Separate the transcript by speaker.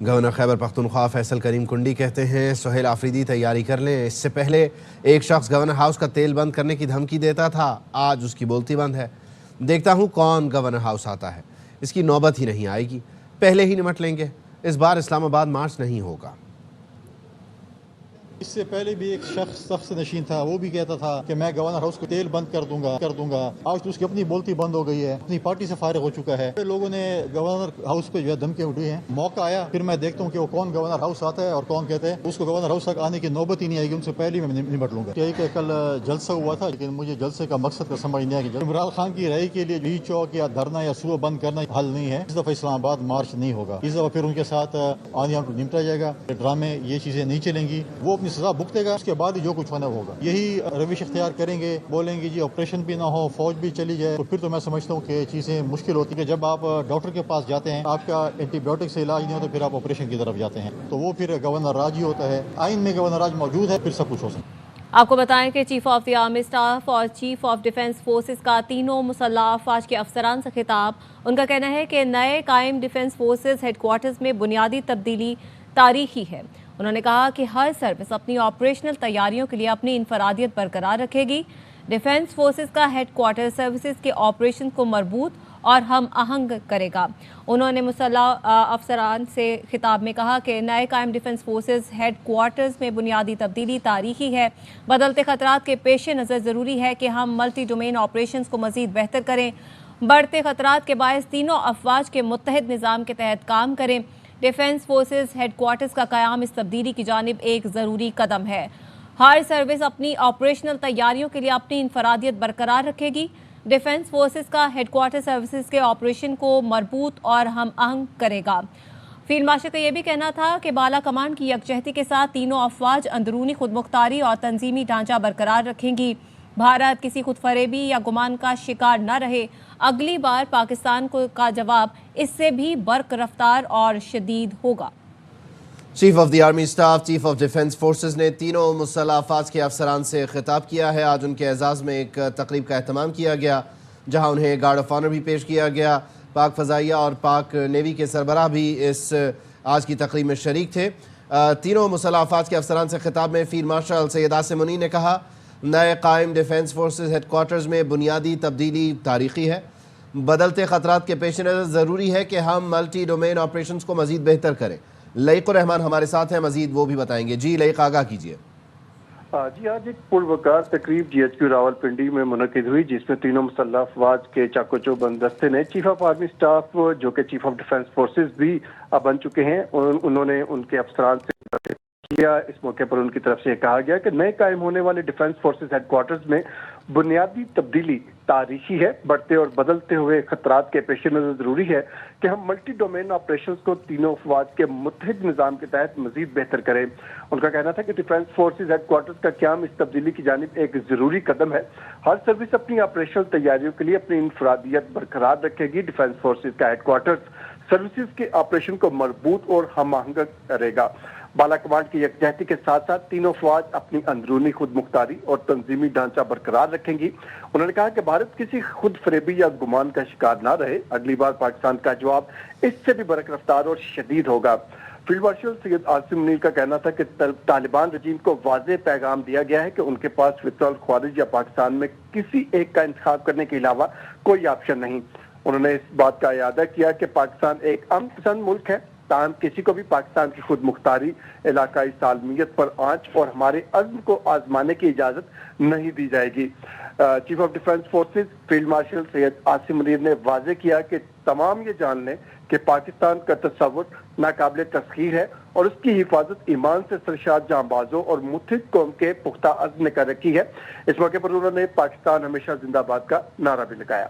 Speaker 1: Governor Khyber Pakhtunkhwa Faisal کریم کنڈی کہتے ہیں سہیل آفریدی تیاری کر لیں، اس سے پہلے ایک شخص گورنر ہاؤس کا تیل بند کرنے کی دھمکی دیتا تھا، آج اس کی بولتی بند ہے۔ دیکھتا ہوں کون گورنر ہاؤس آتا ہے، اس کی نوبت ہی نہیں آئے گی، پہلے ہی نمٹ لیں گے، اس بار اسلام آباد مارچ نہیں ہوگا۔
Speaker 2: اس سے پہلے بھی ایک شخص تخت نشین تھا، وہ بھی کہتا تھا کہ میں گورنر ہاؤس کو تیل بند کر دوں گا۔ آج تو اس کی اپنی بولتی بند ہو گئی ہے، اپنی پارٹی سے فارغ ہو چکا ہے۔ لوگوں نے گورنر ہاؤس پہ جو ہے دھمکیاں اٹھی ہیں، موقع آیا پھر میں دیکھتا ہوں کہ وہ کون گورنر ہاؤس آتا ہے اور کون کہتے ہیں اس کو گورنر ہاؤس تک آنے کی نوبت ہی نہیں آئے گی، ان سے پہلے میں نمٹ لوں گا۔ کہ کل جلسہ ہوا تھا، لیکن مجھے جلسے کا مقصد کا سمجھ نہیں آیا کہ عمران خان کی رہائی کے لیے ری چوک یا دھرنا یا صوبہ بند کرنا حل نہیں ہے۔ اس دفعہ اسلام آباد مارچ نہیں ہوگا، اس دفعہ پھر ان کے ساتھ آنے کو نمٹا جائے گا، ڈرامے یہ چیزیں نہیں چلیں گی، وہ اپنی سزا بھگتے گا، اس کے بعد جو کچھ ہونا ہوگا۔ یہی روش اختیار کریں گے، بولیں گے جی آپریشن بھی نہ ہو، فوج بھی چلی جائے، تو پھر تو میں سمجھتا ہوں کہ چیزیں مشکل ہوتی ہیں کہ جب آپ ڈاکٹر کے پاس جاتے ہیں، آپ کا اینٹی بایوٹک سے علاج نہیں ہوتا، پھر آپ آپریشن کی طرف جاتے ہیں، تو وہ پھر گورنر راج ہی ہوتا ہے۔ آئین میں گورنر راج موجود ہے، پھر سب کچھ ہو سکتا ہے۔
Speaker 3: آپ کو بتائیں کہ chief of the army staff اور چیف آف ڈیفنس فورسز کا تینوں مسلح افواج کے افسران سے خطاب۔ ان کا کہنا ہے کہ نئے قائم ڈیفنس فورسز ہیڈ کوارٹرز میں بنیادی تبدیلی تاریخی ہے۔ انہوں نے کہا کہ ہر سروس اپنی آپریشنل تیاریوں کے لیے اپنی انفرادیت برقرار رکھے گی۔ ڈیفنس فورسز کا ہیڈ کوارٹر سروسز کے آپریشن کو مربوط اور ہم آہنگ کرے گا۔ انہوں نے مسلح افسران سے خطاب میں کہا کہ نئے قائم ڈیفنس فورسز ہیڈ کوارٹرز میں بنیادی تبدیلی تاریخی ہے۔ بدلتے خطرات کے پیش نظر ضروری ہے کہ ہم ملٹی ڈومین آپریشنز کو مزید بہتر کریں۔ بڑھتے خطرات کے باعث تینوں افواج کے متحد نظام کے تحت کام کریں۔ ڈیفنس فورسز ہیڈ کوارٹرز کا قیام اس تبدیلی کی جانب ایک ضروری قدم ہے۔ ہر سروس اپنی آپریشنل تیاریوں کے لیے اپنی انفرادیت برقرار رکھے گی۔ ڈیفنس فورسز کا ہیڈ کوارٹر سروسز کے آپریشن کو مربوط اور ہم آہنگ کرے گا۔ فیلڈ مارشل کا یہ بھی کہنا تھا کہ بالا کمان کی یکجہتی کے ساتھ تینوں افواج اندرونی خود مختاری اور تنظیمی ڈھانچہ برقرار رکھیں گی۔ بھارت کسی خود فریبی یا گمان کا شکار نہ رہے۔ اگلی بار پاکستان کا جواب اس سے بھی برق رفتار اور شدید ہوگا۔
Speaker 1: Chief of the army staff, chief of defence forces نے تینوں مسلح افواج کے افسران سے خطاب کیا ہے۔ آج ان کے اعزاز میں ایک تقریب کا اہتمام کیا گیا، جہاں انہیں گارڈ آف آنر بھی پیش کیا گیا۔ پاک فضائیہ اور پاک نیوی کے سربراہ بھی اس آج کی تقریب میں شریک تھے۔ تینوں مسلح افواج کے افسران سے خطاب میں فیلڈ مارشل سید عاصم منیر نے کہا، نئے قائم ڈیفنس فورسز ہیڈ کوارٹرز میں بنیادی تبدیلی تاریخی ہے۔ بدلتے خطرات کے پیش نظر ضروری ہے کہ ہم ملٹی ڈومین آپریشنز کو مزید بہتر کریں۔ لئیق الرحمان ہمارے ساتھ ہیں، مزید وہ بھی بتائیں گے۔ جی لئیق، آگاہ کیجیے۔
Speaker 4: جی آج ایک پروقار تقریب G H Q Rawalpindi میں منعقد ہوئی، جس میں تینوں مسلح افواج کے چاکو چوبند دستے نے چیف آف آرمی اسٹاف جو کہ چیف آف ڈیفنس فورسز بھی بن چکے ہیں، انہوں نے ان کے افسران سے کیا۔ اس موقع پر ان کی طرف سے یہ کہا گیا کہ نئے قائم ہونے والے ڈیفنس فورسز ہیڈ کوارٹرز میں بنیادی تبدیلی تاریخی ہے۔ بڑھتے اور بدلتے ہوئے خطرات کے پیش نظر ضروری ہے کہ ہم ملٹی ڈومین آپریشنز کو تینوں افواج کے متحد نظام کے تحت مزید بہتر کریں۔ ان کا کہنا تھا کہ ڈیفنس فورسز ہیڈ کوارٹرز کا قیام اس تبدیلی کی جانب ایک ضروری قدم ہے۔ ہر سروس اپنی آپریشنل تیاریوں کے لیے اپنی انفرادیت برقرار رکھے گی۔ ڈیفنس فورسز کا ہیڈ کوارٹرز سروسز کے آپریشن کو مربوط اور ہم آہنگ کرے گا۔ بالا کمانڈ کی یکجہتی کے ساتھ ساتھ تینوں فوج اپنی اندرونی خود مختاری اور تنظیمی ڈھانچہ برقرار رکھیں گی۔ انہوں نے کہا کہ بھارت کسی خود فریبی یا گمان کا شکار نہ رہے۔ اگلی بار پاکستان کا جواب اس سے بھی برق رفتار اور شدید ہوگا۔ فیلڈ مارشل سید عاصم منیر کا کہنا تھا کہ طالبان رجیم کو واضح پیغام دیا گیا ہے کہ ان کے پاس فطر الخوارج یا پاکستان میں کسی ایک کا انتخاب کرنے کے علاوہ کوئی آپشن نہیں۔ انہوں نے اس بات کا اعادہ کیا کہ پاکستان ایک امن پسند ملک ہے، تاہم کسی کو بھی پاکستان کی خود مختاری، علاقائی سالمیت پر آنچ اور ہمارے عزم کو آزمانے کی اجازت نہیں دی جائے گی۔ Chief of defence forces field marshal Syed Asim Munir نے واضح کیا کہ تمام یہ جان لیں کہ پاکستان کا تصور ناقابل تسخیر ہے اور اس کی حفاظت ایمان سے سرشار جانبازوں اور متحد قوم کے پختہ عزم نے کر رکھی ہے۔ اس موقع پر انہوں نے پاکستان ہمیشہ زندہ باد کا نعرہ بھی لگایا۔